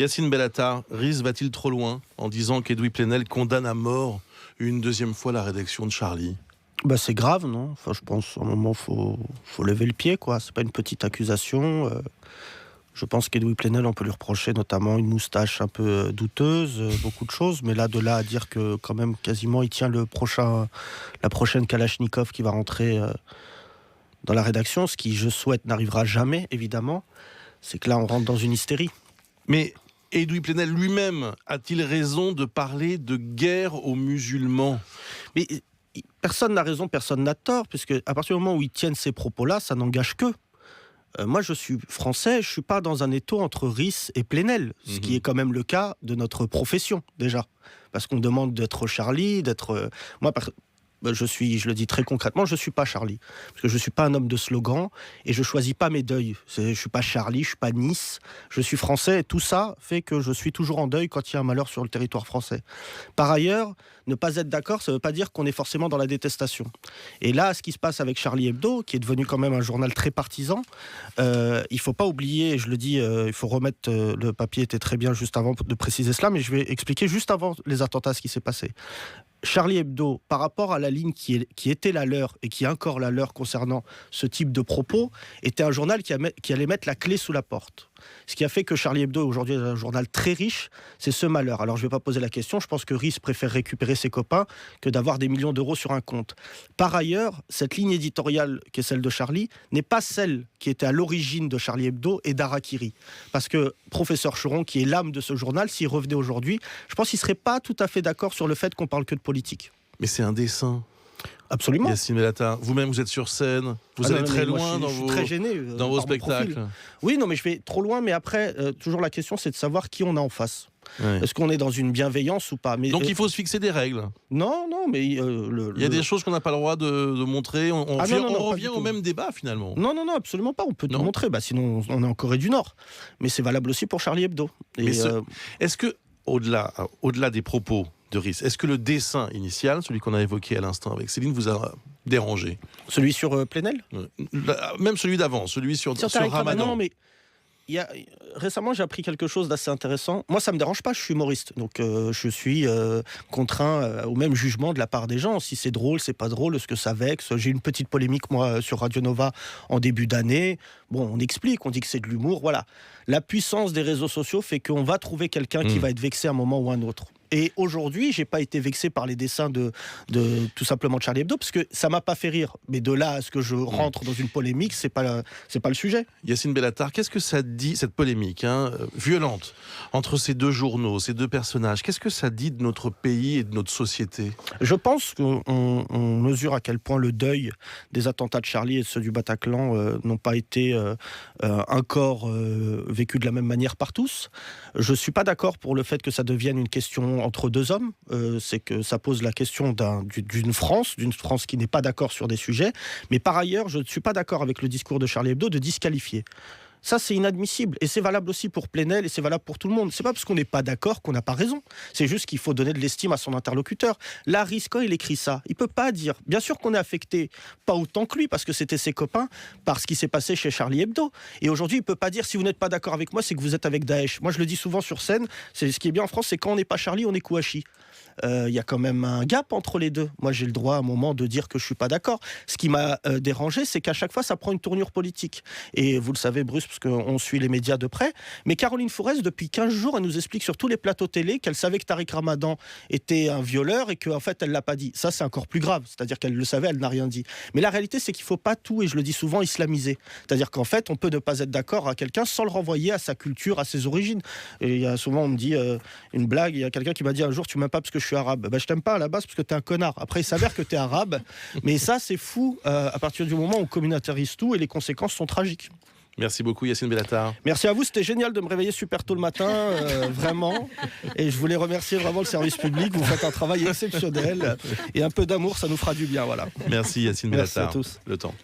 Yacine Bellatar, Riss va-t-il trop loin en disant qu'Edoui Plenel condamne à mort une deuxième fois la rédaction de Charlie ? C'est grave, non ? Enfin, je pense qu'à un moment, faut lever le pied, quoi. C'est pas une petite accusation. Je pense qu'Edoui Plenel, on peut lui reprocher notamment une moustache un peu douteuse, beaucoup de choses. Mais de là à dire que, quand même, quasiment, il tient la prochaine Kalachnikov qui va rentrer dans la rédaction, ce qui, je souhaite, n'arrivera jamais, évidemment. C'est que là, on rentre dans une hystérie. Mais Edoui Plenel lui-même a-t-il raison de parler de guerre aux musulmans ? Mais personne n'a raison, personne n'a tort, puisque à partir du moment où ils tiennent ces propos-là, ça n'engage qu'eux. Moi, je suis français, je suis pas dans un étau entre Riss et Plenel, ce qui est quand même le cas de notre profession, déjà. Parce qu'on demande d'être Charlie, d'être... je le dis très concrètement, je suis pas Charlie. Parce que je suis pas un homme de slogan et je choisis pas mes deuils. Je suis pas Charlie, je suis pas Nice, je suis français et tout ça fait que je suis toujours en deuil quand il y a un malheur sur le territoire français. Par ailleurs, ne pas être d'accord, ça veut pas dire qu'on est forcément dans la détestation. Et là, ce qui se passe avec Charlie Hebdo, qui est devenu quand même un journal très partisan, il faut pas oublier, je le dis, il faut remettre, le papier était très bien juste avant de préciser cela, mais je vais expliquer juste avant les attentats ce qui s'est passé. Charlie Hebdo, par rapport à la ligne qui était la leur et qui est encore la leur concernant ce type de propos, était un journal qui allait mettre la clé sous la porte. Ce qui a fait que Charlie Hebdo aujourd'hui est un journal très riche, c'est ce malheur. Alors je ne vais pas poser la question, je pense que Riss préfère récupérer ses copains que d'avoir des millions d'euros sur un compte. Par ailleurs, cette ligne éditoriale qui est celle de Charlie n'est pas celle qui était à l'origine de Charlie Hebdo et d'Harakiri. Parce que professeur Choron, qui est l'âme de ce journal, s'il revenait aujourd'hui, je pense qu'il ne serait pas tout à fait d'accord sur le fait qu'on parle que de politique. Mais c'est un dessin. Absolument. Yacine Bellatar, vous-même vous êtes sur scène, vous allez très loin dans vos spectacles. Oui, non, mais je vais trop loin, mais après, toujours la question, c'est de savoir qui on a en face. Ouais. Est-ce qu'on est dans une bienveillance ou pas ? Mais, donc il faut se fixer des règles. Non, mais... il y a des choses qu'on n'a pas le droit de montrer, on revient au même débat finalement. Non, absolument pas, on peut tout montrer, sinon on est en Corée du Nord. Mais c'est valable aussi pour Charlie Hebdo. Est-ce que, au-delà des propos de Riss, est-ce que le dessin initial, celui qu'on a évoqué à l'instant avec Céline, vous a dérangé ? Celui sur Plenel ? Même celui d'avant, celui sur Ramadan. Non, mais récemment, j'ai appris quelque chose d'assez intéressant. Moi, ça me dérange pas, je suis humoriste. Donc, je suis contraint au même jugement de la part des gens. Si c'est drôle, c'est pas drôle, est-ce que ça vexe ? J'ai eu une petite polémique, moi, sur Radio Nova en début d'année. Bon, on explique, on dit que c'est de l'humour, voilà. La puissance des réseaux sociaux fait qu'on va trouver quelqu'un qui va être vexé à un moment ou à un autre. Et aujourd'hui, j'ai pas été vexé par les dessins de tout simplement de Charlie Hebdo, parce que ça m'a pas fait rire. Mais de là à ce que je rentre dans une polémique, c'est pas le sujet. Yacine Bellatar, qu'est-ce que ça dit, cette polémique violente entre ces deux journaux, ces deux personnages ? Qu'est-ce que ça dit de notre pays et de notre société ? Je pense qu'on mesure à quel point le deuil des attentats de Charlie et ceux du Bataclan n'ont pas été encore vécus de la même manière par tous. Je suis pas d'accord pour le fait que ça devienne une question entre deux hommes, c'est que ça pose la question d'une France qui n'est pas d'accord sur des sujets, mais par ailleurs, je ne suis pas d'accord avec le discours de Charlie Hebdo de disqualifier. Ça, c'est inadmissible. Et c'est valable aussi pour Plenel et c'est valable pour tout le monde. C'est pas parce qu'on n'est pas d'accord qu'on n'a pas raison. C'est juste qu'il faut donner de l'estime à son interlocuteur. Là, Riss, quand il écrit ça, il peut pas dire... Bien sûr qu'on est affecté, pas autant que lui, parce que c'était ses copains, par ce qui s'est passé chez Charlie Hebdo. Et aujourd'hui, il peut pas dire, si vous n'êtes pas d'accord avec moi, c'est que vous êtes avec Daesh. Moi, je le dis souvent sur scène, ce qui est bien en France, c'est quand on n'est pas Charlie, on est Kouachi. Il y a quand même un gap entre les deux. Moi, j'ai le droit à un moment de dire que je suis pas d'accord. Ce qui m'a dérangé, c'est qu'à chaque fois, ça prend une tournure politique. Et vous le savez, Bruce, parce qu'on suit les médias de près, mais Caroline Fourest, depuis 15 jours, elle nous explique sur tous les plateaux télé qu'elle savait que Tariq Ramadan était un violeur et qu'en fait, elle l'a pas dit. Ça, c'est encore plus grave. C'est-à-dire qu'elle le savait, elle n'a rien dit. Mais la réalité, c'est qu'il faut pas tout, et je le dis souvent, islamiser. C'est-à-dire qu'en fait, on peut ne pas être d'accord à quelqu'un sans le renvoyer à sa culture, à ses origines. Et il y a souvent, on me dit une blague, il y a quelqu'un qui m'a dit un jour, tu m'aimes pas parce que je suis arabe. Je t'aime pas à la base parce que t'es un connard. Après, il s'avère que t'es arabe. Mais ça, c'est fou à partir du moment où on communautarise tout et les conséquences sont tragiques. Merci beaucoup Yacine Bellatar. Merci à vous, c'était génial de me réveiller super tôt le matin, vraiment. Et je voulais remercier vraiment le service public, vous faites un travail exceptionnel. Et un peu d'amour, ça nous fera du bien, voilà. Merci Yacine Bellatar. Merci à tous. Le temps.